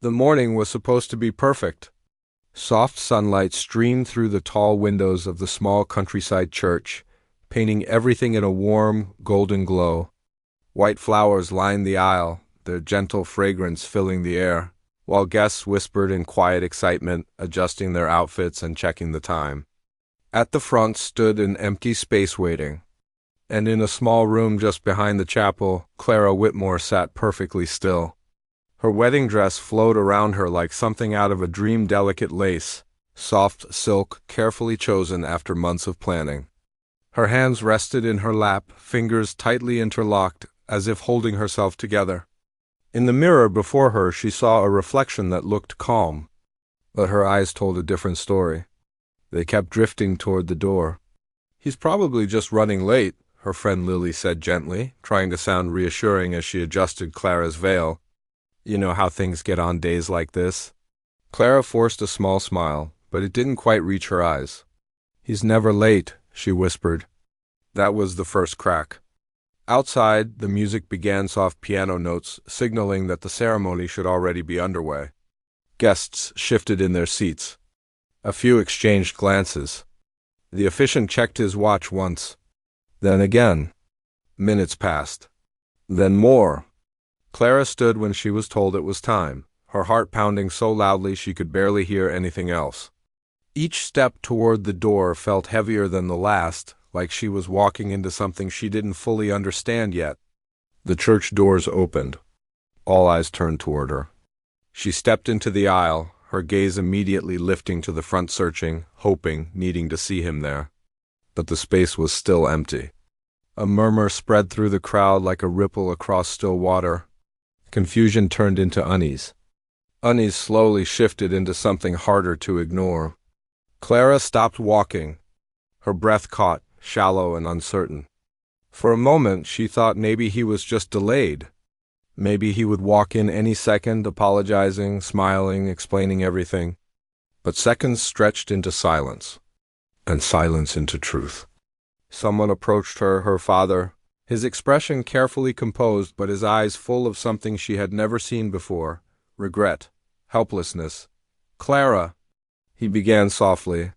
The morning was supposed to be perfect. Soft sunlight streamed through the tall windows of the small countryside church, painting everything in a warm, golden glow. White flowers lined the aisle, their gentle fragrance filling the air, while guests whispered in quiet excitement, adjusting their outfits and checking the time. At the front stood an empty space waiting, and in a small room just behind the chapel, Clara Whitmore sat perfectly still. Her wedding dress flowed around her like something out of a dream, delicate lace, soft silk carefully chosen after months of planning. Her hands rested in her lap, fingers tightly interlocked, as if holding herself together. In the mirror before her she saw a reflection that looked calm, but her eyes told a different story. They kept drifting toward the door. "He's probably just running late," her friend Lily said gently, trying to sound reassuring as she adjusted Clara's veil. "You know how things get on days like this." Clara forced a small smile, but it didn't quite reach her eyes. "He's never late," she whispered. That was the first crack. Outside, the music began, soft piano notes, signaling that the ceremony should already be underway. Guests shifted in their seats. A few exchanged glances. The officiant checked his watch once. Then again. Minutes passed. Then more. Clara stood when she was told it was time, her heart pounding so loudly she could barely hear anything else. Each step toward the door felt heavier than the last, like she was walking into something she didn't fully understand yet. The church doors opened. All eyes turned toward her. She stepped into the aisle, her gaze immediately lifting to the front, searching, hoping, needing to see him there. But the space was still empty. A murmur spread through the crowd like a ripple across still water. Confusion turned into unease. Unease slowly shifted into something harder to ignore. Clara stopped walking, her breath caught, shallow and uncertain. For a moment, she thought maybe he was just delayed. Maybe he would walk in any second, apologizing, smiling, explaining everything. But seconds stretched into silence, and silence into truth. Someone approached her, her father, his expression carefully composed but his eyes full of something she had never seen before, regret, helplessness. "Clara," he began softly.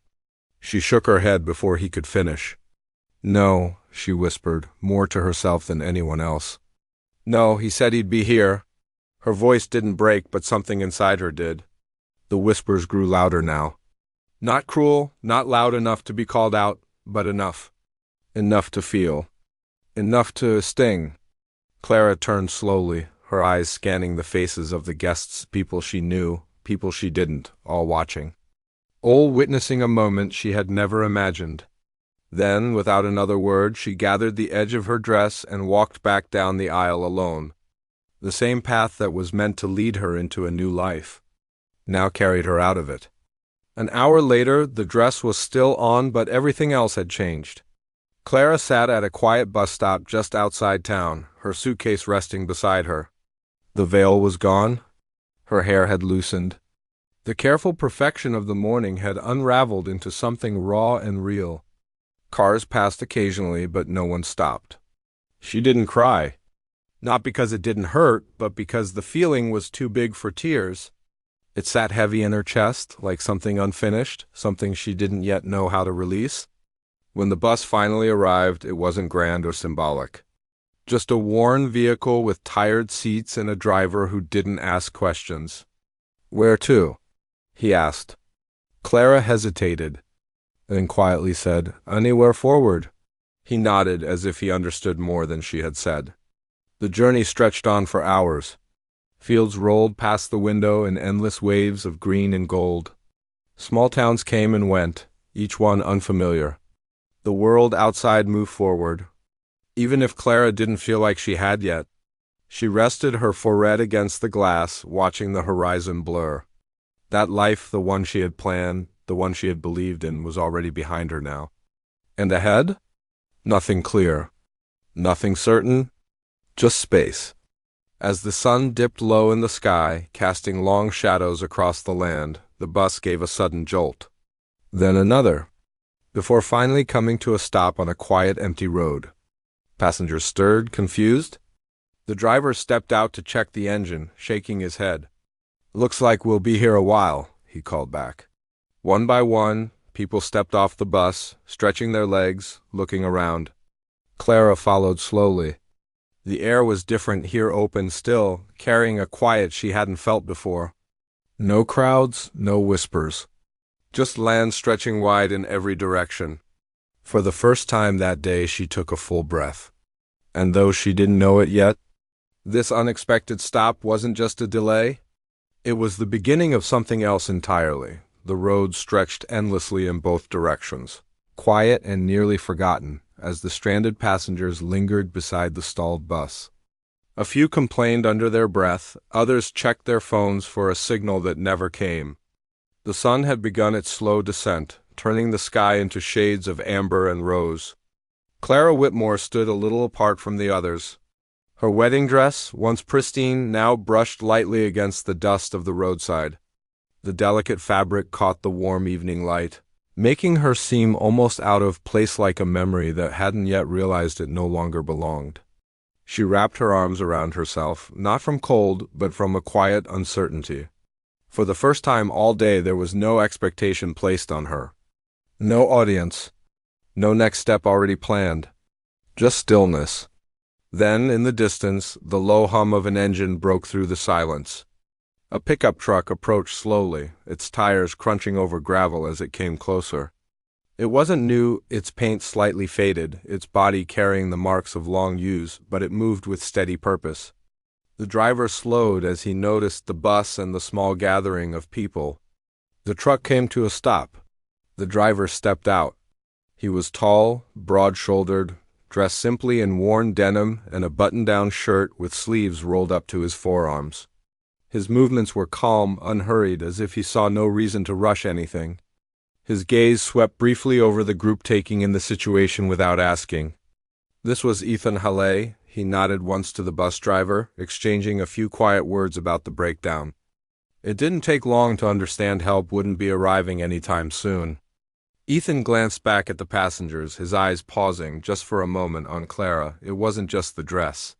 She shook her head before he could finish. "No," she whispered, more to herself than anyone else. "No, he said he'd be here." Her voice didn't break, but something inside her did. The whispers grew louder now. Not cruel, not loud enough to be called out, but enough. Enough to feel. Enough to sting. Clara turned slowly, her eyes scanning the faces of the guests, people she knew, people she didn't, all watching. All witnessing a moment she had never imagined. Then, without another word, she gathered the edge of her dress and walked back down the aisle alone. The same path that was meant to lead her into a new life now carried her out of it. An hour later, the dress was still on, but everything else had changed. Clara sat at a quiet bus stop just outside town, her suitcase resting beside her. The veil was gone. Her hair had loosened. The careful perfection of the morning had unraveled into something raw and real. Cars passed occasionally, but no one stopped. She didn't cry. Not because it didn't hurt, but because the feeling was too big for tears. It sat heavy in her chest, like something unfinished, something she didn't yet know how to release. When the bus finally arrived, it wasn't grand or symbolic. Just a worn vehicle with tired seats and a driver who didn't ask questions. "Where to?" he asked. Clara hesitated, then quietly said, "Anywhere forward." He nodded as if he understood more than she had said. The journey stretched on for hours. Fields rolled past the window in endless waves of green and gold. Small towns came and went, each one unfamiliar. The world outside moved forward. Even if Clara didn't feel like she had yet, she rested her forehead against the glass, watching the horizon blur. That life, the one she had planned, the one she had believed in, was already behind her now. And ahead? Nothing clear. Nothing certain. Just space. As the sun dipped low in the sky, casting long shadows across the land, the bus gave a sudden jolt. Then another, before finally coming to a stop on a quiet, empty road. Passengers stirred, confused. The driver stepped out to check the engine, shaking his head. Looks like we'll be here a while, he called back. One by one, people stepped off the bus, stretching their legs, looking around. Clara followed slowly. The air was different here, open still, carrying a quiet she hadn't felt before. No crowds, no whispers. Just land stretching wide in every direction. For the first time that day, she took a full breath. And though she didn't know it yet, this unexpected stop wasn't just a delay. It was the beginning of something else entirely. The road stretched endlessly in both directions, quiet and nearly forgotten, as the stranded passengers lingered beside the stalled bus. A few complained under their breath, others checked their phones for a signal that never came. The sun had begun its slow descent, turning the sky into shades of amber and rose. Clara Whitmore stood a little apart from the others. Her wedding dress, once pristine, now brushed lightly against the dust of the roadside. The delicate fabric caught the warm evening light, making her seem almost out of place, like a memory that hadn't yet realized it no longer belonged. She wrapped her arms around herself, not from cold, but from a quiet uncertainty. For the first time all day there was no expectation placed on her. No audience. No next step already planned. Just stillness. Then, in the distance, the low hum of an engine broke through the silence. A pickup truck approached slowly, its tires crunching over gravel as it came closer. It wasn't new, its paint slightly faded, its body carrying the marks of long use, but it moved with steady purpose. The driver slowed as he noticed the bus and the small gathering of people. The truck came to a stop. The driver stepped out. He was tall, broad-shouldered, dressed simply in worn denim and a button-down shirt with sleeves rolled up to his forearms. His movements were calm, unhurried, as if he saw no reason to rush anything. His gaze swept briefly over the group, taking in the situation without asking. This was Ethan Halley. He nodded once to the bus driver, exchanging a few quiet words about the breakdown. It didn't take long to understand help wouldn't be arriving anytime soon. Ethan glanced back at the passengers, his eyes pausing just for a moment on Clara. It wasn't just the dress.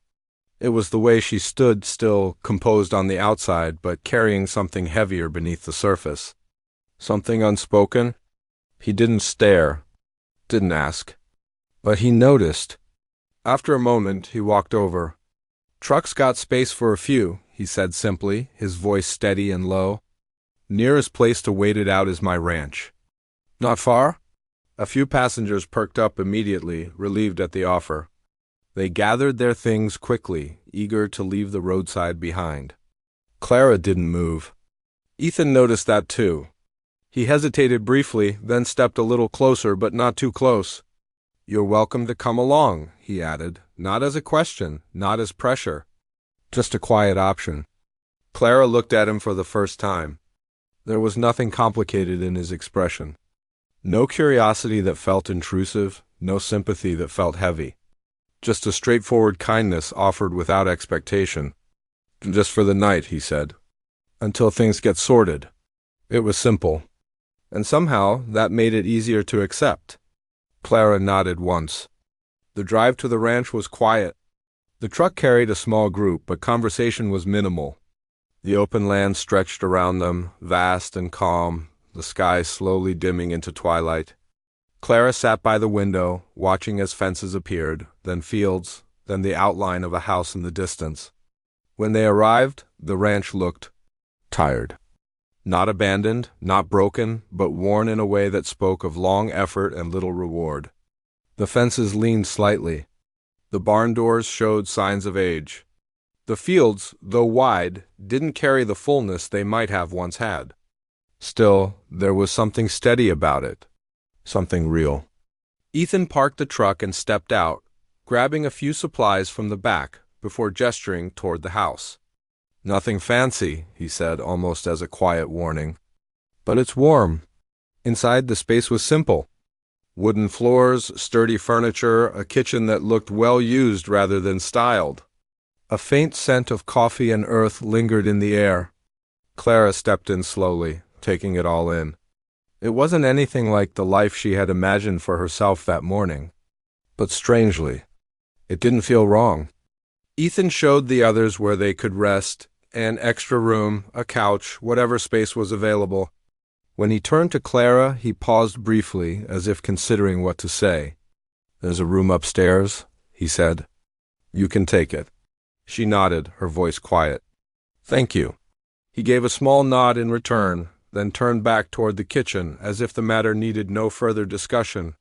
It was the way she stood, still composed on the outside, but carrying something heavier beneath the surface. Something unspoken? He didn't stare, didn't ask. But he noticed. After a moment, he walked over. "Truck's got space for a few," he said simply, his voice steady and low. "Nearest place to wait it out is my ranch." "Not far?" A few passengers perked up immediately, relieved at the offer. They gathered their things quickly, eager to leave the roadside behind. Clara didn't move. Ethan noticed that too. He hesitated briefly, then stepped a little closer, but not too close. "You're welcome to come along," he added, not as a question, not as pressure. Just a quiet option. Clara looked at him for the first time. There was nothing complicated in his expression. No curiosity that felt intrusive, no sympathy that felt heavy. Just a straightforward kindness offered without expectation. "Just for the night," he said. "Until things get sorted." It was simple. And somehow that made it easier to accept. Clara nodded once. The drive to the ranch was quiet. The truck carried a small group, but conversation was minimal. The open land stretched around them, vast and calm, the sky slowly dimming into twilight. Clara sat by the window, watching as fences appeared, then fields, then the outline of a house in the distance. When they arrived, the ranch looked tired. Not abandoned, not broken, but worn in a way that spoke of long effort and little reward. The fences leaned slightly. The barn doors showed signs of age. The fields, though wide, didn't carry the fullness they might have once had. Still, there was something steady about it. Something real. Ethan parked the truck and stepped out, grabbing a few supplies from the back before gesturing toward the house. "Nothing fancy," he said, almost as a quiet warning. "But it's warm." Inside, the space was simple. Wooden floors, sturdy furniture, a kitchen that looked well used rather than styled. A faint scent of coffee and earth lingered in the air. Clara stepped in slowly, taking it all in. It wasn't anything like the life she had imagined for herself that morning. But strangely, it didn't feel wrong. Ethan showed the others where they could rest, An extra room, a couch, whatever space was available. When he turned to Clara, he paused briefly, as if considering what to say. "There's a room upstairs," he said. "You can take it." She nodded, her voice quiet. "Thank you." He gave a small nod in return, then turned back toward the kitchen, as if the matter needed no further discussion.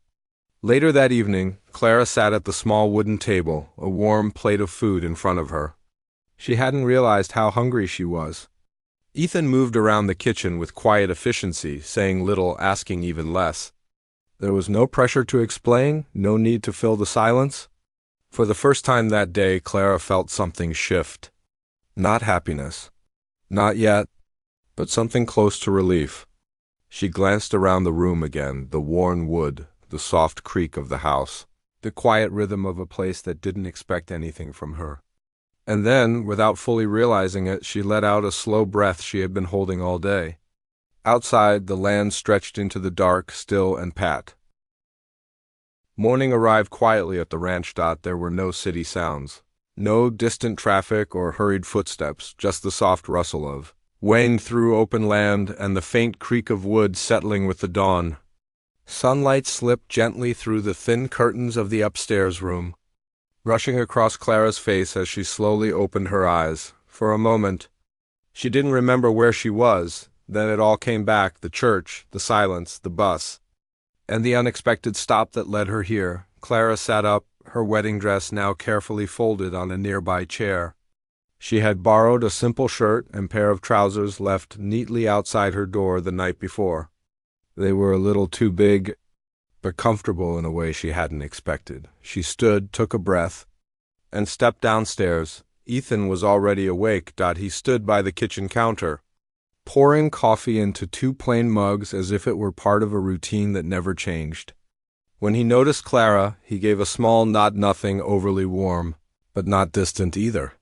Later that evening, Clara sat at the small wooden table, a warm plate of food in front of her. She hadn't realized how hungry she was. Ethan moved around the kitchen with quiet efficiency, saying little, asking even less. There was no pressure to explain, no need to fill the silence. For the first time that day, Clara felt something shift. Not happiness. Not yet, but something close to relief. She glanced around the room again, the worn wood, the soft creak of the house, the quiet rhythm of a place that didn't expect anything from her. And then, without fully realizing it, she let out a slow breath she had been holding all day. Outside, the land stretched into the dark, still and pat. Morning arrived quietly at the ranch. There were no city sounds. No distant traffic or hurried footsteps, just the soft rustle of weighing through open land and the faint creak of wood settling with the dawn. Sunlight slipped gently through the thin curtains of the upstairs room, rushing across Clara's face as she slowly opened her eyes. For a moment, she didn't remember where she was. Then it all came back, the church, the silence, the bus, and the unexpected stop that led her here. Clara sat up, her wedding dress now carefully folded on a nearby chair. She had borrowed a simple shirt and pair of trousers left neatly outside her door the night before. They were a little too big, but comfortable in a way she hadn't expected. She stood, took a breath, and stepped downstairs. Ethan was already awake. He stood by the kitchen counter, pouring coffee into 2 plain mugs as if it were part of a routine that never changed. When he noticed Clara, he gave a small nod, nothing overly warm, but not distant either.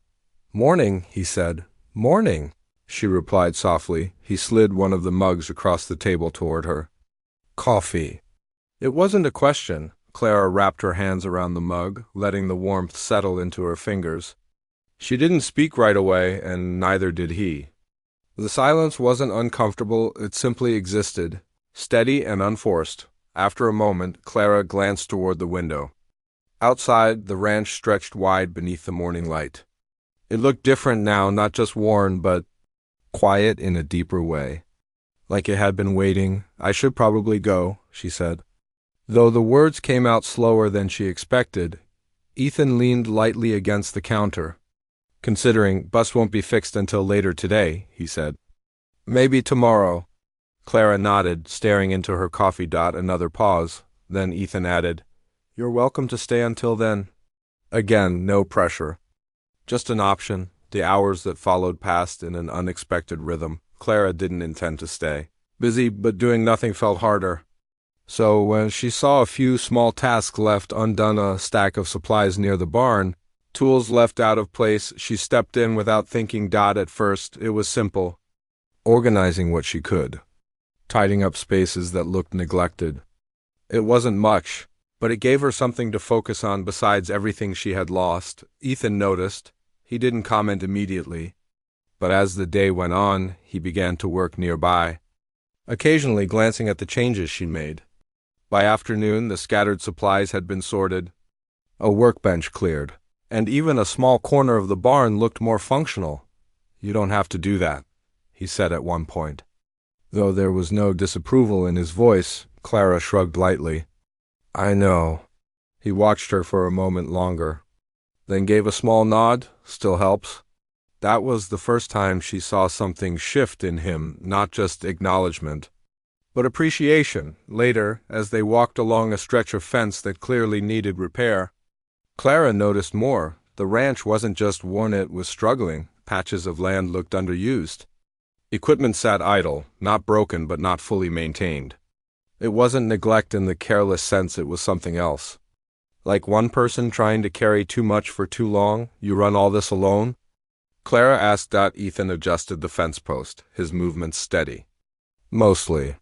"Morning," he said. "Morning," she replied softly. He slid one of the mugs across the table toward her. "Coffee." It wasn't a question. Clara wrapped her hands around the mug, letting the warmth settle into her fingers. She didn't speak right away, and neither did he. The silence wasn't uncomfortable, it simply existed, steady and unforced. After a moment, Clara glanced toward the window. Outside, the ranch stretched wide beneath the morning light. It looked different now, not just worn, but quiet in a deeper way. Like it had been waiting. "I should probably go," she said. Though the words came out slower than she expected, Ethan leaned lightly against the counter. "Considering, bus won't be fixed until later today," he said. "Maybe tomorrow." Clara nodded, staring into her coffee. Another pause. Then Ethan added, "You're welcome to stay until then." Again, no pressure. Just an option. The hours that followed passed in an unexpected rhythm. Clara didn't intend to stay. Busy, but doing nothing felt harder. So when she saw a few small tasks left undone, a stack of supplies near the barn, tools left out of place, she stepped in without thinking. At first, it was simple. Organizing what she could. Tidying up spaces that looked neglected. It wasn't much, but it gave her something to focus on besides everything she had lost. Ethan noticed. He didn't comment immediately, but as the day went on, he began to work nearby, occasionally glancing at the changes she made. By afternoon, the scattered supplies had been sorted, a workbench cleared, and even a small corner of the barn looked more functional. "You don't have to do that," he said at one point. Though there was no disapproval in his voice, Clara shrugged lightly. "I know." He watched her for a moment longer, then gave a small nod. "Still helps." That was the first time she saw something shift in him, not just acknowledgement, but appreciation. Later, as they walked along a stretch of fence that clearly needed repair, Clara noticed more. The ranch wasn't just worn, it was struggling. Patches of land looked underused. Equipment sat idle, not broken but not fully maintained. It wasn't neglect in the careless sense, it was something else. Like one person trying to carry too much for too long. "You run all this alone?" Clara asked. Ethan adjusted the fence post, his movements steady. "Mostly."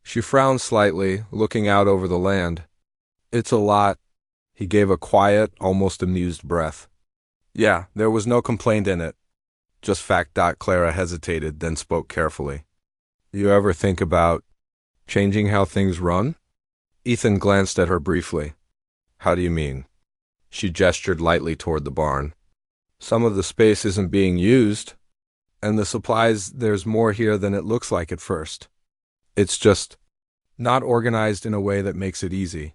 She frowned slightly, looking out over the land. "It's a lot." He gave a quiet, almost amused breath. "Yeah, there was no complaint in it." Just fact. Clara hesitated, then spoke carefully. You ever think about changing how things run? Ethan glanced at her briefly. How do you mean? She gestured lightly toward the barn. Some of the space isn't being used, and the supplies, there's more here than it looks like at first. It's just not organized in a way that makes it easy.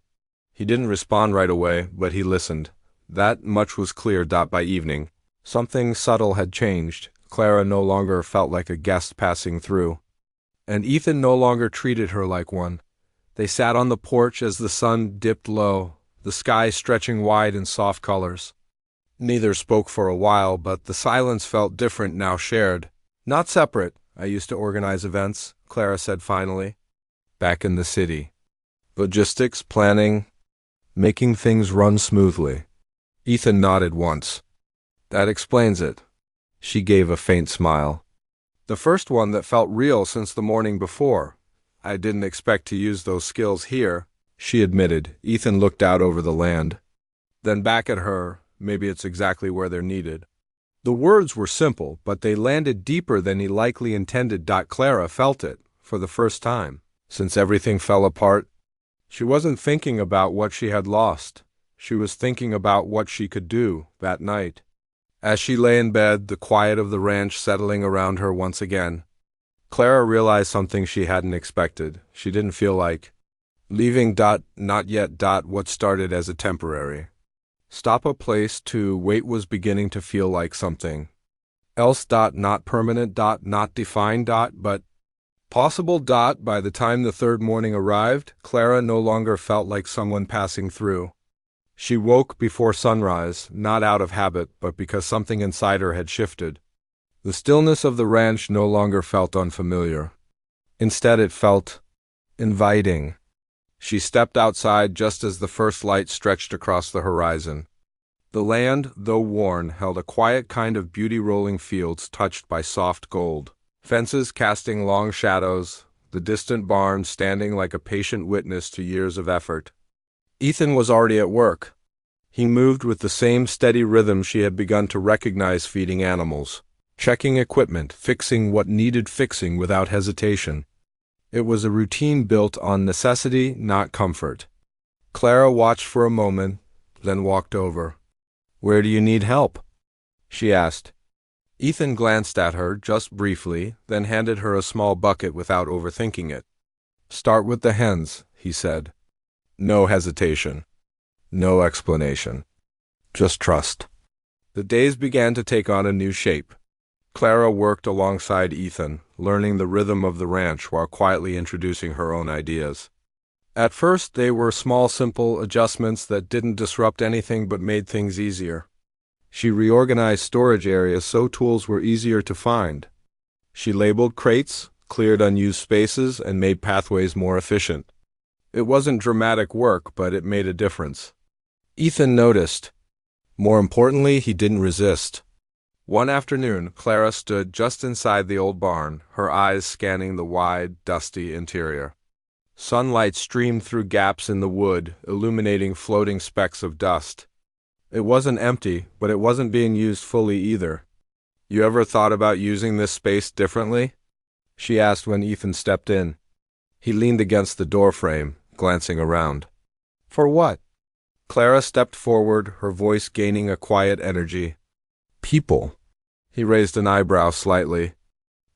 He didn't respond right away, but he listened. That much was clear. By evening, something subtle had changed. Clara no longer felt like a guest passing through, and Ethan no longer treated her like one. They sat on the porch as the sun dipped low, the sky stretching wide in soft colors. Neither spoke for a while, but the silence felt different now, shared, not separate. I used to organize events, Clara said finally. Back in the city. Logistics, planning, making things run smoothly. Ethan nodded once. That explains it. She gave a faint smile. The first one that felt real since the morning before. I didn't expect to use those skills here, she admitted. Ethan looked out over the land. Then back at her. Maybe it's exactly where they're needed. The words were simple, but they landed deeper than he likely intended. Clara felt it, for the first time, since everything fell apart. She wasn't thinking about what she had lost. She was thinking about what she could do that night. As she lay in bed, the quiet of the ranch settling around her once again, Clara realized something she hadn't expected. She didn't feel like leaving. Not yet. What started as a temporary stop a place to wait was beginning to feel like something else. Not permanent. Not defined. But possible. By the time the third morning arrived, Clara no longer felt like someone passing through. She woke before sunrise, not out of habit, but because something inside her had shifted. The stillness of the ranch no longer felt unfamiliar. Instead, it felt inviting. She stepped outside just as the first light stretched across the horizon. The land, though worn, held a quiet kind of beauty. Rolling fields touched by soft gold, fences casting long shadows, the distant barn standing like a patient witness to years of effort. Ethan was already at work. He moved with the same steady rhythm she had begun to recognize, feeding animals, checking equipment, fixing what needed fixing without hesitation. It was a routine built on necessity, not comfort. Clara watched for a moment, then walked over. Where do you need help? She asked. Ethan glanced at her just briefly, then handed her a small bucket without overthinking it. Start with the hens, he said. No hesitation. No explanation. Just trust. The days began to take on a new shape. Clara worked alongside Ethan, learning the rhythm of the ranch while quietly introducing her own ideas. At first, they were small, simple adjustments that didn't disrupt anything but made things easier. She reorganized storage areas so tools were easier to find. She labeled crates, cleared unused spaces, and made pathways more efficient. It wasn't dramatic work, but it made a difference. Ethan noticed. More importantly, he didn't resist. One afternoon, Clara stood just inside the old barn, her eyes scanning the wide, dusty interior. Sunlight streamed through gaps in the wood, illuminating floating specks of dust. It wasn't empty, but it wasn't being used fully either. You ever thought about using this space differently? She asked when Ethan stepped in. He leaned against the doorframe, glancing around. For what? Clara stepped forward, her voice gaining a quiet energy. People. He raised an eyebrow slightly.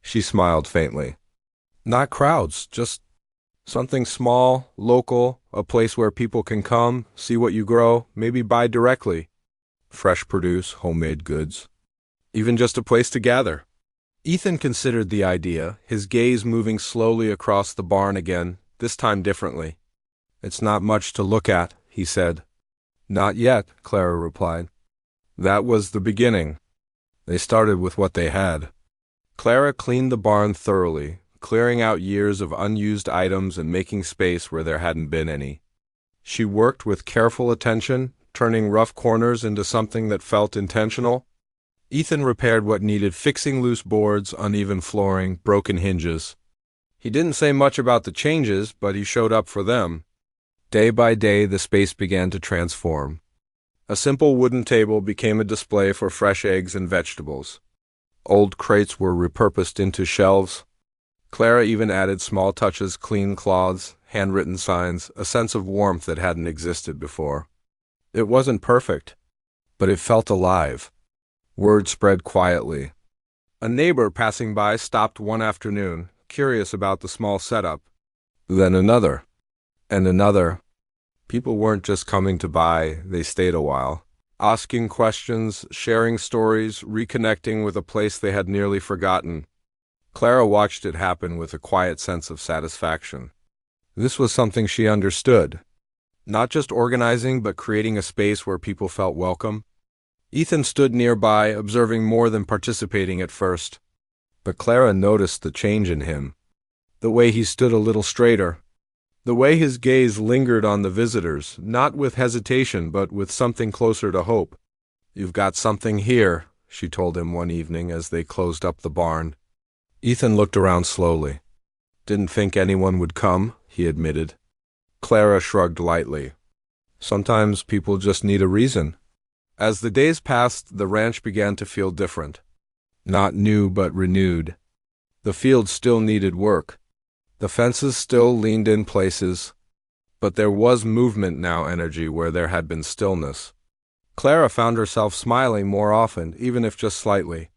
She smiled faintly. Not crowds, just something small, local, a place where people can come, see what you grow, maybe buy directly. Fresh produce, homemade goods. Even just a place to gather. Ethan considered the idea, his gaze moving slowly across the barn again, this time differently. It's not much to look at, he said. Not yet, Clara replied. That was the beginning. They started with what they had. Clara cleaned the barn thoroughly, clearing out years of unused items and making space where there hadn't been any. She worked with careful attention, turning rough corners into something that felt intentional. Ethan repaired what needed fixing: loose boards, uneven flooring, broken hinges. He didn't say much about the changes, but he showed up for them. Day by day, the space began to transform. A simple wooden table became a display for fresh eggs and vegetables. Old crates were repurposed into shelves. Clara even added small touches, clean cloths, handwritten signs, a sense of warmth that hadn't existed before. It wasn't perfect, but it felt alive. Word spread quietly. A neighbor passing by stopped one afternoon, curious about the small setup. Then another, and another. People weren't just coming to buy, they stayed a while, asking questions, sharing stories, reconnecting with a place they had nearly forgotten. Clara watched it happen with a quiet sense of satisfaction. This was something she understood. Not just organizing, but creating a space where people felt welcome. Ethan stood nearby, observing more than participating at first. But Clara noticed the change in him. The way he stood a little straighter. The way his gaze lingered on the visitors, not with hesitation, but with something closer to hope. "You've got something here," she told him one evening as they closed up the barn. Ethan looked around slowly. "Didn't think anyone would come," he admitted. Clara shrugged lightly. "Sometimes people just need a reason." As the days passed, the ranch began to feel different. Not new, but renewed. The field still needed work. The fences still leaned in places. But there was movement now, energy where there had been stillness. Clara found herself smiling more often, even if just slightly.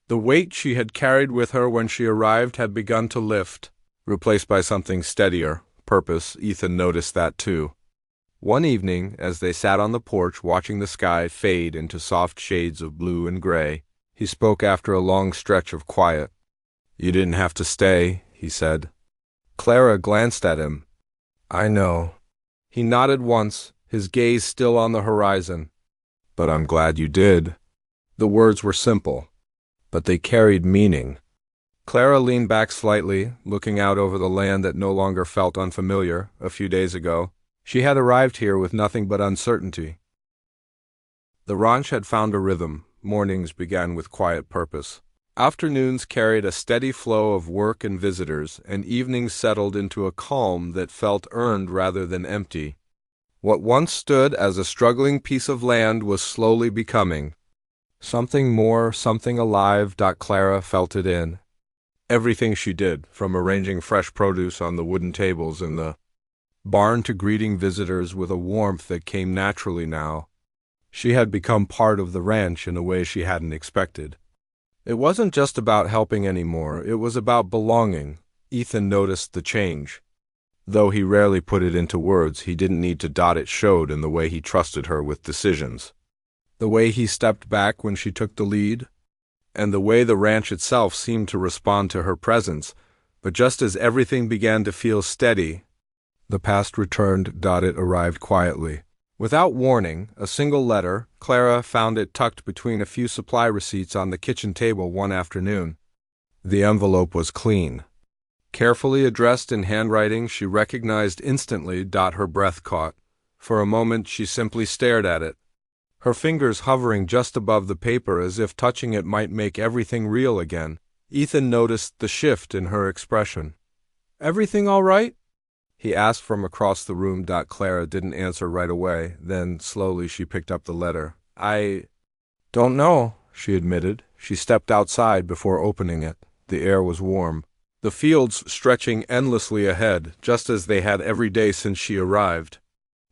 The weight she had carried with her when she arrived had begun to lift, replaced by something steadier. Purpose. Ethan noticed that too. One evening, as they sat on the porch watching the sky fade into soft shades of blue and gray, he spoke after a long stretch of quiet. "You didn't have to stay," he said. Clara glanced at him. "I know." He nodded once, his gaze still on the horizon. "But I'm glad you did." The words were simple, but they carried meaning. Clara leaned back slightly, looking out over the land that no longer felt unfamiliar. A few days ago, she had arrived here with nothing but uncertainty. The ranch had found a rhythm. Mornings began with quiet purpose. Afternoons carried a steady flow of work and visitors, and evenings settled into a calm that felt earned rather than empty. What once stood as a struggling piece of land was slowly becoming something more, something alive. Clara felt it in everything she did, from arranging fresh produce on the wooden tables in the barn to greeting visitors with a warmth that came naturally now. She had become part of the ranch in a way she hadn't expected. It wasn't just about helping anymore, it was about belonging. Ethan noticed the change. Though he rarely put it into words, he didn't need to. It showed in the way he trusted her with decisions. The way he stepped back when she took the lead, and the way the ranch itself seemed to respond to her presence. But just as everything began to feel steady, the past returned. It arrived quietly. Without warning, a single letter. Clara found it tucked between a few supply receipts on the kitchen table one afternoon. The envelope was clean. Carefully addressed in handwriting she recognized instantly. Her breath caught. For a moment she simply stared at it, her fingers hovering just above the paper as if touching it might make everything real again. Ethan noticed the shift in her expression. "Everything all right?" he asked from across the room. Clara didn't answer right away. Then, slowly, she picked up the letter. "I don't know," she admitted. She stepped outside before opening it. The air was warm. The fields stretching endlessly ahead, just as they had every day since she arrived.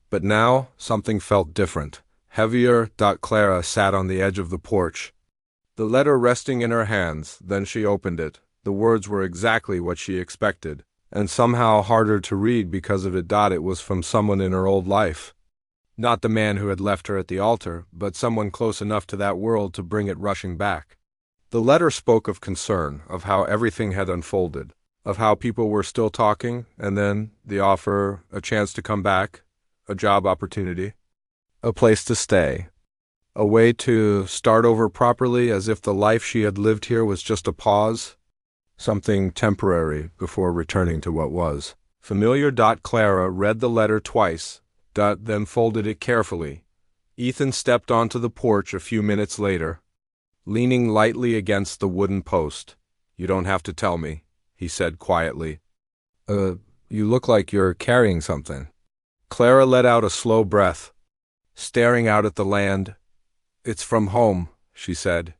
But now, something felt different. Heavier. Clara sat on the edge of the porch, the letter resting in her hands. Then she opened it. The words were exactly what she expected, and somehow harder to read because of it. It was from someone in her old life. Not the man who had left her at the altar, but someone close enough to that world to bring it rushing back. The letter spoke of concern, of how everything had unfolded, of how people were still talking, and then the offer, a chance to come back, a job opportunity, a place to stay, a way to start over properly, as if the life she had lived here was just a pause, something temporary before returning to what was familiar. Clara read the letter twice, then folded it carefully. Ethan stepped onto the porch a few minutes later, leaning lightly against the wooden post. "You don't have to tell me," he said quietly. You look like you're carrying something." Clara let out a slow breath, staring out at the land. "It's from home," she said.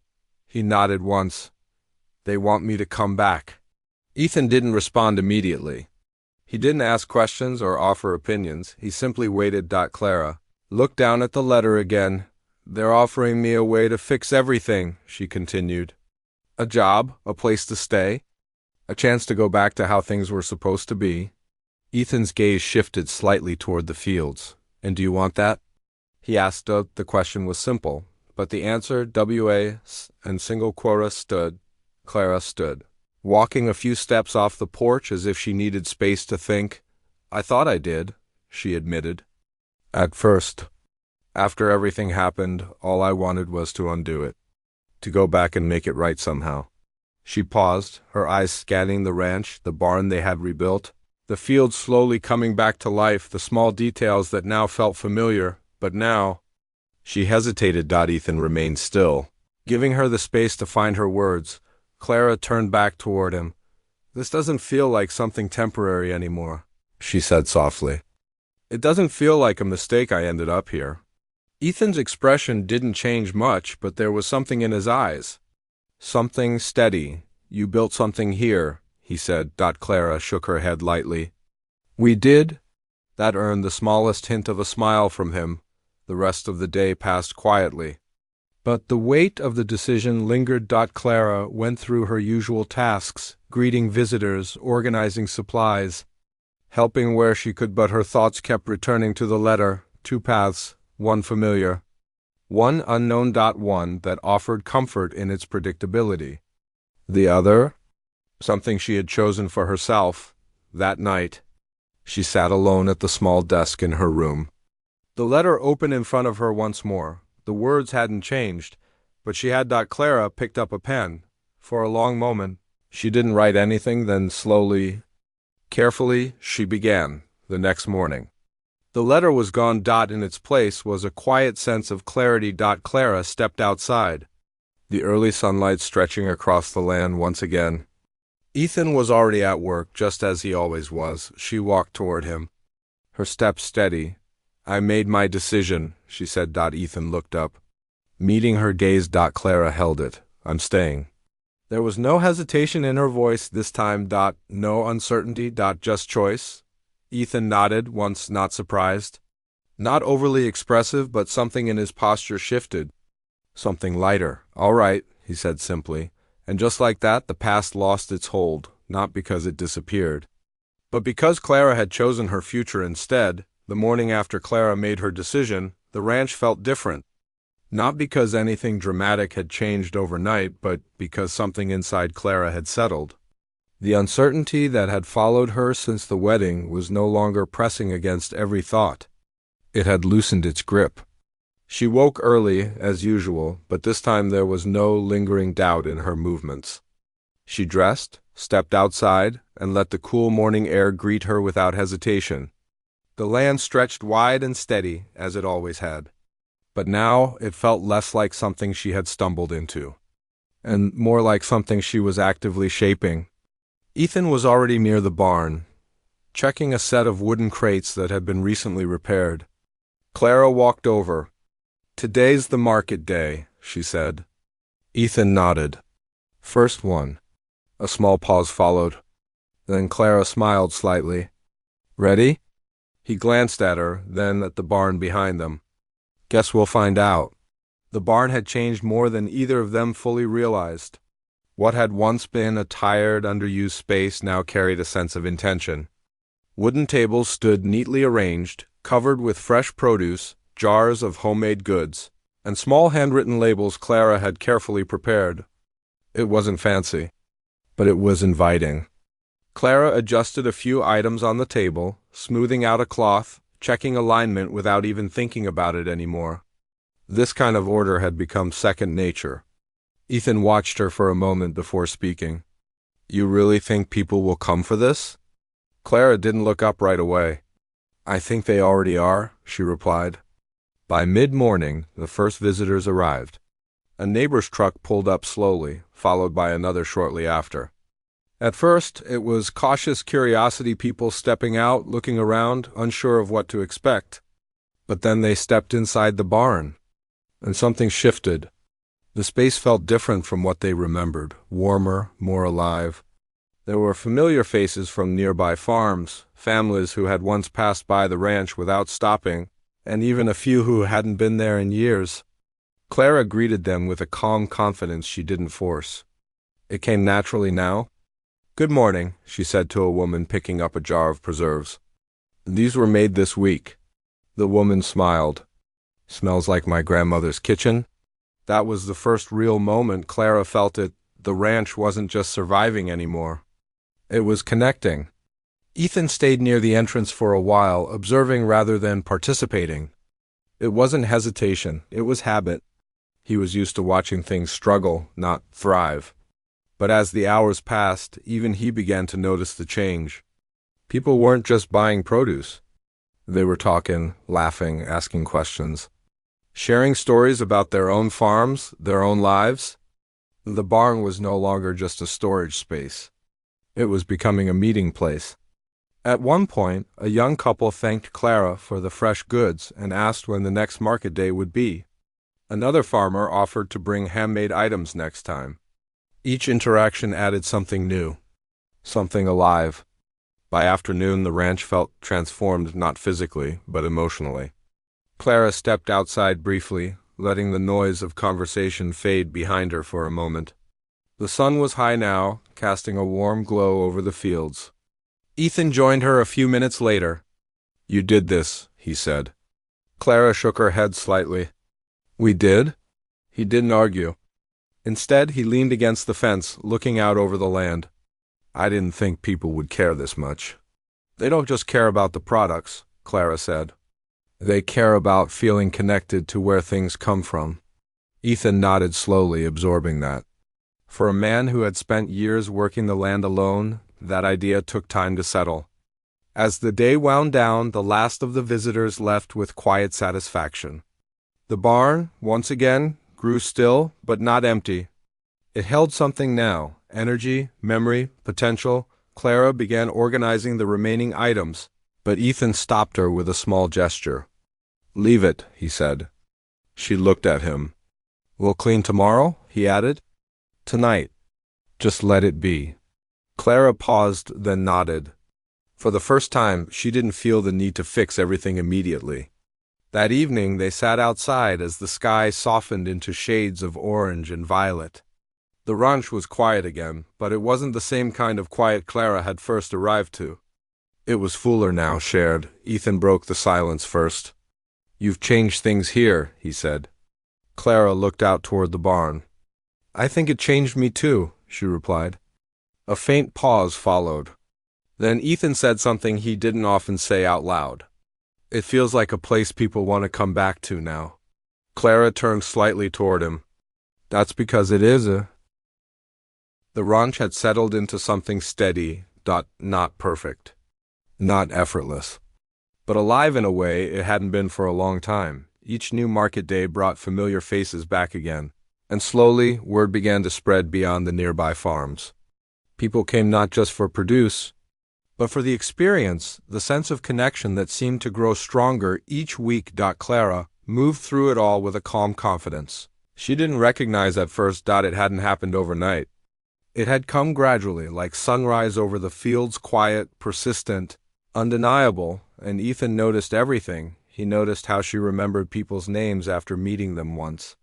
He nodded once. They want me to come back. Ethan didn't respond immediately. He didn't ask questions or offer opinions. He simply waited. Clara looked down at the letter again. They're offering me a way to fix everything, she continued. A job, a place to stay, a chance to go back to how things were supposed to be. Ethan's gaze shifted slightly toward the fields. And do you want that? He asked. The question was simple, but the answer, W.A. and single quota stood. Clara stood, walking a few steps off the porch as if she needed space to think. I thought I did, she admitted. At first. After everything happened, all I wanted was to undo it. To go back and make it right somehow. She paused, her eyes scanning the ranch, the barn they had rebuilt, the fields slowly coming back to life, the small details that now felt familiar, but now. She hesitated. Ethan remained still, giving her the space to find her words. Clara turned back toward him. This doesn't feel like something temporary anymore, she said softly. It doesn't feel like a mistake I ended up here. Ethan's expression didn't change much, but there was something in his eyes. Something steady. You built something here, he said. Clara shook her head lightly. We did? That earned the smallest hint of a smile from him. The rest of the day passed quietly. But the weight of the decision lingered. Clara went through her usual tasks, greeting visitors, organizing supplies, helping where she could, but her thoughts kept returning to the letter. Two paths, one familiar, one unknown. One that offered comfort in its predictability. The other, something she had chosen for herself. That night, she sat alone at the small desk in her room. The letter opened in front of her once more. The words hadn't changed, but she had. Clara picked up a pen. For a long moment, she didn't write anything, then slowly, carefully, she began. The next morning. The letter was gone. In its place was a quiet sense of clarity. Clara stepped outside, the early sunlight stretching across the land once again. Ethan was already at work, just as he always was. She walked toward him, her steps steady. I made my decision, she said. Ethan looked up. Meeting her gaze. Clara held it. I'm staying. There was no hesitation in her voice this time. No uncertainty. Just choice. Ethan nodded, once not surprised. Not overly expressive, but something in his posture shifted. Something lighter. All right, he said simply. And just like that, the past lost its hold, not because it disappeared, but because Clara had chosen her future instead. The morning after Clara made her decision, the ranch felt different. Not because anything dramatic had changed overnight, but because something inside Clara had settled. The uncertainty that had followed her since the wedding was no longer pressing against every thought. It had loosened its grip. She woke early, as usual, but this time there was no lingering doubt in her movements. She dressed, stepped outside, and let the cool morning air greet her without hesitation. The land stretched wide and steady, as it always had. But now it felt less like something she had stumbled into, and more like something she was actively shaping. Ethan was already near the barn, checking a set of wooden crates that had been recently repaired. Clara walked over. Today's the market day, she said. Ethan nodded. First one. A small pause followed. Then Clara smiled slightly. Ready? He glanced at her, then at the barn behind them. Guess we'll find out. The barn had changed more than either of them fully realized. What had once been a tired, underused space now carried a sense of intention. Wooden tables stood neatly arranged, covered with fresh produce, jars of homemade goods, and small handwritten labels Clara had carefully prepared. It wasn't fancy, but it was inviting. Clara adjusted a few items on the table, smoothing out a cloth, checking alignment without even thinking about it anymore. This kind of order had become second nature. Ethan watched her for a moment before speaking. You really think people will come for this? Clara didn't look up right away. I think they already are, she replied. By mid-morning, the first visitors arrived. A neighbor's truck pulled up slowly, followed by another shortly after. At first, it was cautious curiosity, people stepping out, looking around, unsure of what to expect. But then they stepped inside the barn, and something shifted. The space felt different from what they remembered, warmer, more alive. There were familiar faces from nearby farms, families who had once passed by the ranch without stopping, and even a few who hadn't been there in years. Clara greeted them with a calm confidence she didn't force. It came naturally now. "Good morning," she said to a woman picking up a jar of preserves. "These were made this week." The woman smiled. "Smells like my grandmother's kitchen." That was the first real moment Clara felt it. The ranch wasn't just surviving anymore. It was connecting. Ethan stayed near the entrance for a while, observing rather than participating. It wasn't hesitation, it was habit. He was used to watching things struggle, not thrive. But as the hours passed, even he began to notice the change. People weren't just buying produce. They were talking, laughing, asking questions, sharing stories about their own farms, their own lives. The barn was no longer just a storage space. It was becoming a meeting place. At one point, a young couple thanked Clara for the fresh goods and asked when the next market day would be. Another farmer offered to bring handmade items next time. Each interaction added something new, something alive. By afternoon, the ranch felt transformed not physically, but emotionally. Clara stepped outside briefly, letting the noise of conversation fade behind her for a moment. The sun was high now, casting a warm glow over the fields. Ethan joined her a few minutes later. "You did this," he said. Clara shook her head slightly. "We did?" He didn't argue. Instead, he leaned against the fence, looking out over the land. "I didn't think people would care this much." "They don't just care about the products," Clara said. "They care about feeling connected to where things come from." Ethan nodded slowly, absorbing that. For a man who had spent years working the land alone, that idea took time to settle. As the day wound down, the last of the visitors left with quiet satisfaction. The barn, once again, grew still, but not empty. It held something now, energy, memory, potential. Clara began organizing the remaining items, but Ethan stopped her with a small gesture. "Leave it," he said. She looked at him. "We'll clean tomorrow," he added. "Tonight. Just let it be." Clara paused, then nodded. For the first time, she didn't feel the need to fix everything immediately. That evening, they sat outside as the sky softened into shades of orange and violet. The ranch was quiet again, but it wasn't the same kind of quiet Clara had first arrived to. It was fuller now, shared. Ethan broke the silence first. "You've changed things here," he said. Clara looked out toward the barn. "I think it changed me too," she replied. A faint pause followed. Then Ethan said something he didn't often say out loud. "It feels like a place people want to come back to now." Clara turned slightly toward him. "That's because it is a..." The ranch had settled into something steady, not perfect, not effortless, but alive in a way it hadn't been for a long time. Each new market day brought familiar faces back again, and slowly word began to spread beyond the nearby farms. People came not just for produce, but for the experience, the sense of connection that seemed to grow stronger each week. Clara moved through it all with a calm confidence. She didn't recognize at first it hadn't happened overnight. It had come gradually, like sunrise over the fields, quiet, persistent, undeniable, and Ethan noticed everything. He noticed how she remembered people's names after meeting them once,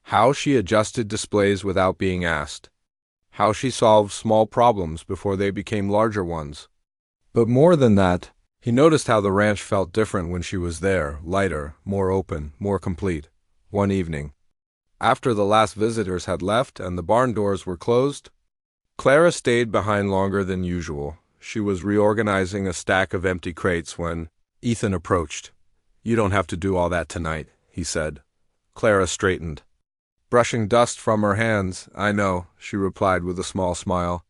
how she adjusted displays without being asked, how she solved small problems before they became larger ones. But more than that, he noticed how the ranch felt different when she was there, lighter, more open, more complete. One evening, after the last visitors had left and the barn doors were closed, Clara stayed behind longer than usual. She was reorganizing a stack of empty crates when Ethan approached. "You don't have to do all that tonight," he said. Clara straightened. Brushing dust from her hands, "I know," she replied with a small smile.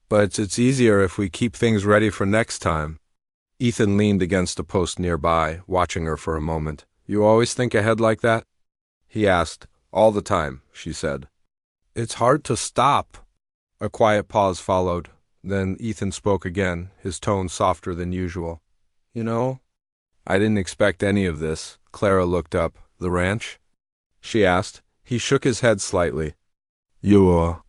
"But it's easier if we keep things ready for next time." Ethan leaned against a post nearby, watching her for a moment. "You always think ahead like that?" he asked. "All the time," she said. "It's hard to stop." A quiet pause followed. Then Ethan spoke again, his tone softer than usual. "You know, I didn't expect any of this." Clara looked up. "The ranch?" she asked. He shook his head slightly. You.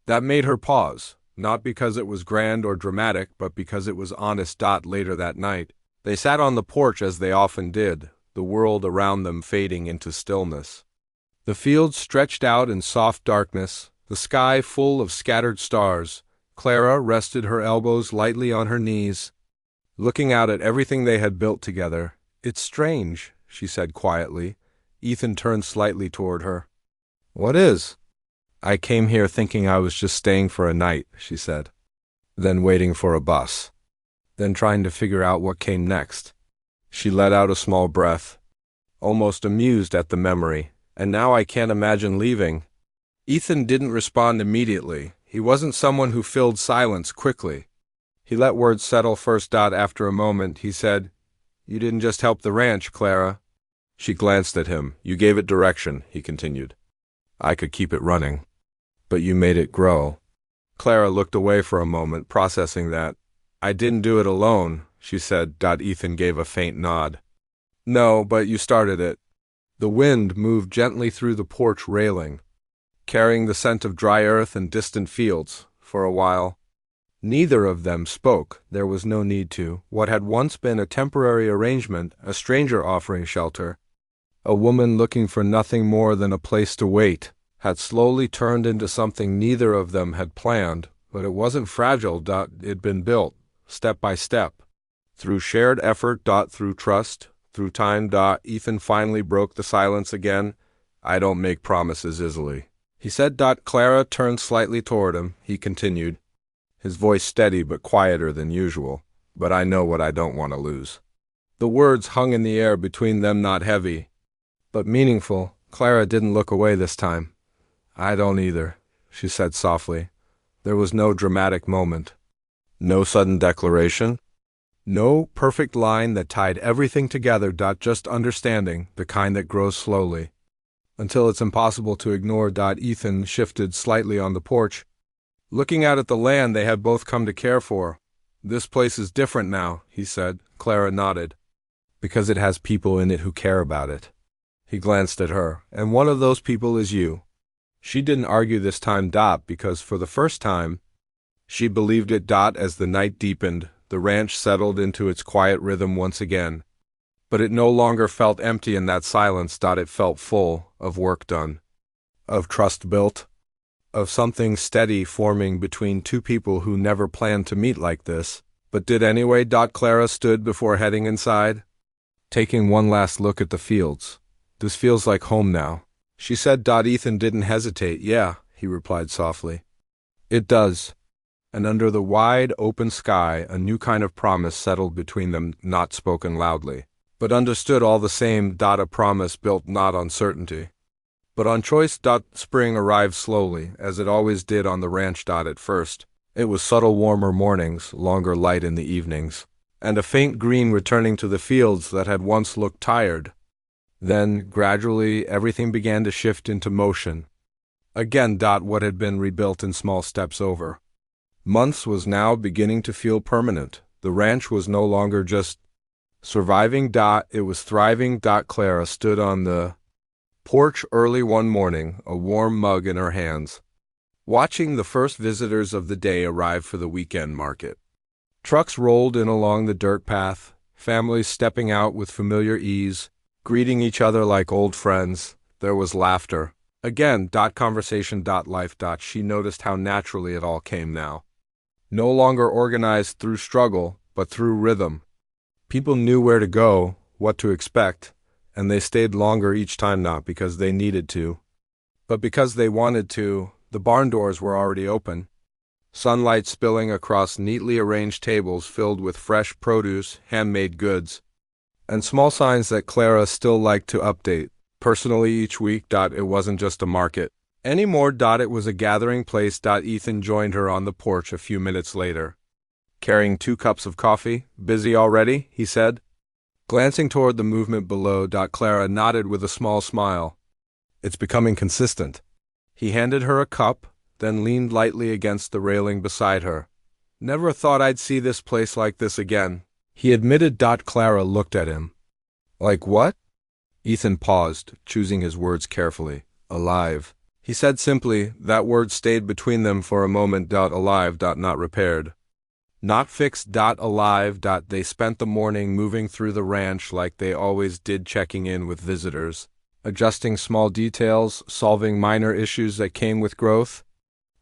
That made her pause, not because it was grand or dramatic, but because it was honest. Later that night, they sat on the porch as they often did, the world around them fading into stillness. The fields stretched out in soft darkness, the sky full of scattered stars. Clara rested her elbows lightly on her knees, looking out at everything they had built together. "It's strange," she said quietly. Ethan turned slightly toward her. "What is?" "I came here thinking I was just staying for a night," she said. "Then waiting for a bus. Then trying to figure out what came next." She let out a small breath, almost amused at the memory. "And now I can't imagine leaving." Ethan didn't respond immediately. He wasn't someone who filled silence quickly. He let words settle first. After a moment, he said, "You didn't just help the ranch, Clara." She glanced at him. "You gave it direction," he continued. "I could keep it running. But you made it grow." Clara looked away for a moment, processing that. "I didn't do it alone," she said. Ethan gave a faint nod. "No, but you started it." The wind moved gently through the porch railing, carrying the scent of dry earth and distant fields. For a while, neither of them spoke. There was no need to. What had once been a temporary arrangement, a stranger offering shelter, a woman looking for nothing more than a place to wait, had slowly turned into something neither of them had planned. But it wasn't fragile. It'd been built, step by step, through shared effort. Through trust, through time. Ethan finally broke the silence again. "I don't make promises easily," he said. Clara turned slightly toward him. He continued, his voice steady but quieter than usual. "But I know what I don't want to lose." The words hung in the air between them, not heavy, but meaningful. Clara didn't look away this time. "I don't either," she said softly. There was no dramatic moment, no sudden declaration, no perfect line that tied everything together. Just understanding, the kind that grows slowly, until it's impossible to ignore. Ethan shifted slightly on the porch, looking out at the land they had both come to care for. "This place is different now," he said. Clara nodded. "Because it has people in it who care about it." He glanced at her. "And one of those people is you." She didn't argue this time. Because for the first time, she believed it. As the night deepened, the ranch settled into its quiet rhythm once again. But it no longer felt empty in that silence. It felt full of work done, of trust built, of something steady forming between two people who never planned to meet like this, but did anyway. Clara stood before heading inside, taking one last look at the fields. "This feels like home now," she said. Ethan didn't hesitate. "Yeah," he replied softly. "It does." And under the wide, open sky, a new kind of promise settled between them, not spoken loudly, but understood all the same. A promise built not on certainty, but on choice. Spring arrived slowly, as it always did on the ranch. At first, it was subtle warmer mornings, longer light in the evenings, and a faint green returning to the fields that had once looked tired. Then, gradually, everything began to shift into motion. Again. What had been rebuilt in small steps over months was now beginning to feel permanent. The ranch was no longer just surviving. It was thriving. Clara stood on the porch early one morning, a warm mug in her hands, watching the first visitors of the day arrive for the weekend market. Trucks rolled in along the dirt path, families stepping out with familiar ease, greeting each other like old friends. There was laughter. Again. Conversation. Life. She noticed how naturally it all came now. No longer organized through struggle, but through rhythm. People knew where to go, what to expect, and they stayed longer each time, not because they needed to, but because they wanted to. The barn doors were already open, sunlight spilling across neatly arranged tables filled with fresh produce, handmade goods, and small signs that Clara still liked to update personally each week. It wasn't just a market anymore. It was a gathering place. Ethan joined her on the porch a few minutes later, carrying 2 cups of coffee. "Busy already?" he said, glancing toward the movement below. Clara nodded with a small smile. "It's becoming consistent." He handed her a cup, then leaned lightly against the railing beside her. "Never thought I'd see this place like this again," he admitted. Clara looked at him. "Like what?" Ethan paused, choosing his words carefully. Alive. He said simply. That word stayed between them for a moment. Alive. Not repaired. Not fixed. Alive. They spent the morning moving through the ranch like they always did, checking in with visitors, adjusting small details, solving minor issues that came with growth.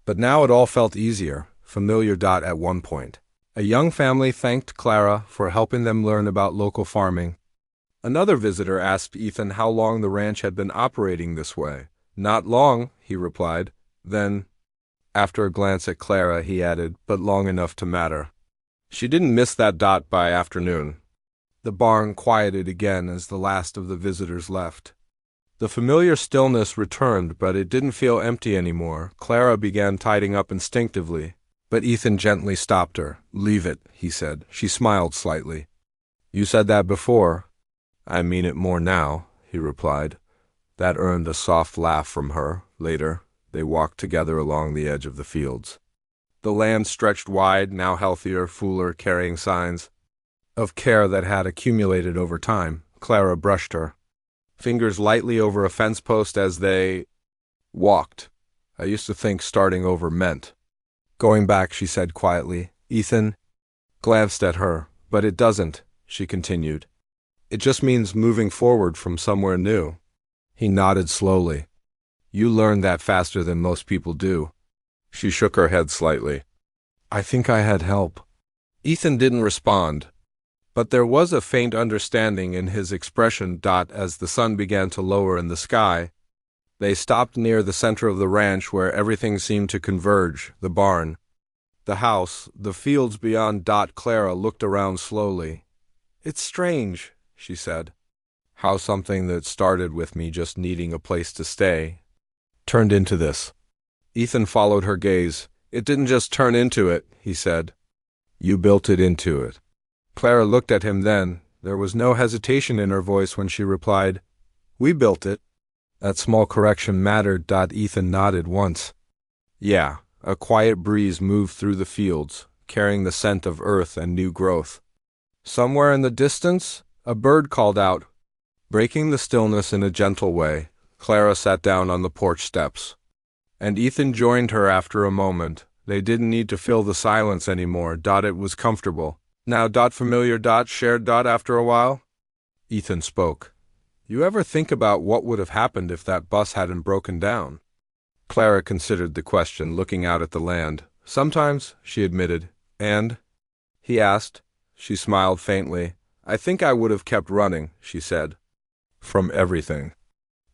But now it all felt easier, familiar. At one point, a young family thanked Clara for helping them learn about local farming. Another visitor asked Ethan how long the ranch had been operating this way. Not long, he replied. Then, after a glance at Clara, he added, but long enough to matter. She didn't miss that. By afternoon, the barn quieted again as the last of the visitors left. The familiar stillness returned, but it didn't feel empty anymore. Clara began tidying up instinctively, but Ethan gently stopped her. Leave it, he said. She smiled slightly. You said that before. I mean it more now, he replied. That earned a soft laugh from her. Later, they walked together along the edge of the fields. The land stretched wide, now healthier, fuller, carrying signs of care that had accumulated over time. Clara brushed her fingers lightly over a fence post as they walked. I used to think starting over meant going back, she said quietly. Ethan glanced at her. But it doesn't, she continued. It just means moving forward from somewhere new. He nodded slowly. You learned that faster than most people do. She shook her head slightly. I think I had help. Ethan didn't respond, but there was a faint understanding in his expression. As the sun began to lower in the sky, they stopped near the center of the ranch where everything seemed to converge: the barn, the house, the fields beyond. Clara looked around slowly. It's strange, she said, how something that started with me just needing a place to stay turned into this. Ethan followed her gaze. It didn't just turn into it, he said. You built it into it. Clara looked at him then. There was no hesitation in her voice when she replied, We built it. That small correction mattered. Ethan nodded once. Yeah. A quiet breeze moved through the fields, carrying the scent of earth and new growth. Somewhere in the distance, a bird called out, breaking the stillness in a gentle way. Clara sat down on the porch steps, and Ethan joined her after a moment. They didn't need to fill the silence anymore. It was comfortable. Now. Familiar. Shared. After a while, Ethan spoke. You ever think about what would have happened if that bus hadn't broken down? Clara considered the question, looking out at the land. Sometimes, she admitted. And? He asked. She smiled faintly. I think I would have kept running, she said. From everything.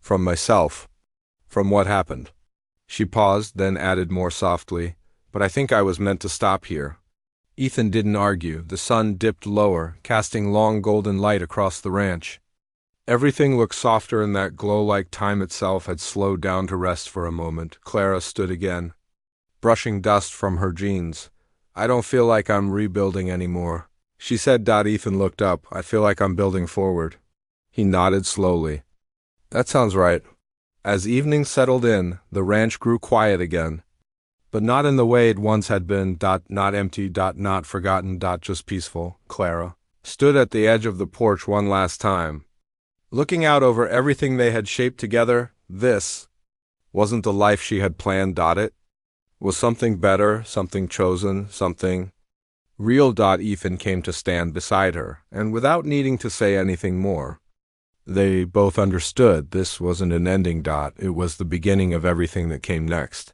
From myself. From what happened. She paused, then added more softly, But I think I was meant to stop here. Ethan didn't argue. The sun dipped lower, casting long golden light across the ranch. Everything looked softer in that glow, like time itself had slowed down to rest for a moment. Clara stood again, brushing dust from her jeans. I don't feel like I'm rebuilding anymore, she said. Ethan looked up. I feel like I'm building forward. He nodded slowly. That sounds right. As evening settled in, the ranch grew quiet again. But not in the way it once had been. Not empty. Not forgotten. Just peaceful. Clara stood at the edge of the porch one last time, looking out over everything they had shaped together. This wasn't the life she had planned. It was something better, something chosen, something real. Ethan came to stand beside her, and without needing to say anything more, they both understood this wasn't an ending. It was the beginning of everything that came next.